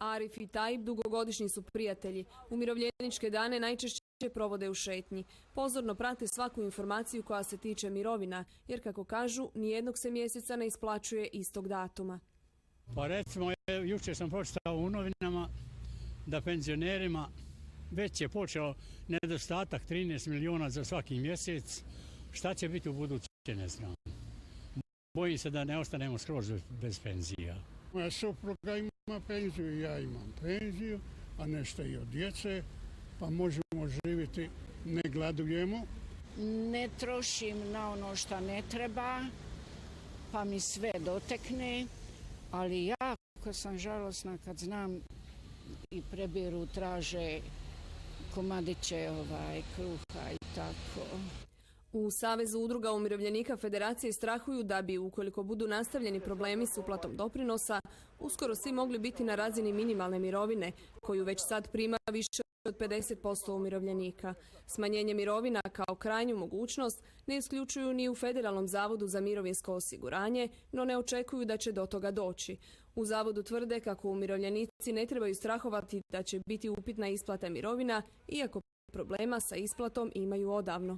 Arif i Tajib dugogodišnji su prijatelji. Umirovljeničke dane najčešće provode u šetnji. Pozorno prate svaku informaciju koja se tiče mirovina, jer kako kažu, nijednog se mjeseca ne isplaćuje istog datuma. Pa recimo, jučer sam pročitao u novinama da penzionerima već je počeo nedostatak 13 milijuna za svaki mjesec. Šta će biti u buduće, ne znam. Bojim se da ne ostanemo skroz bez penzija. Moja supruga ima penziju i ja imam penziju, a nešto i od djece, pa možemo živjeti, ne gladujemo. Ne trošim na ono što ne treba, pa mi sve dotekne, ali jako sam žalosna kad znam i prebiru, traže komadiće kruha i tako. U Savezu udruga umirovljenika Federacije strahuju da bi, ukoliko budu nastavljeni problemi s uplatom doprinosa, uskoro svi mogli biti na razini minimalne mirovine, koju već sad prima više od 50% umirovljenika. Smanjenje mirovina kao krajnju mogućnost ne isključuju ni u Federalnom zavodu za mirovinsko osiguranje, no ne očekuju da će do toga doći. U zavodu tvrde kako umirovljenici ne trebaju strahovati da će biti upitna isplata mirovina, iako problema sa isplatom imaju odavno.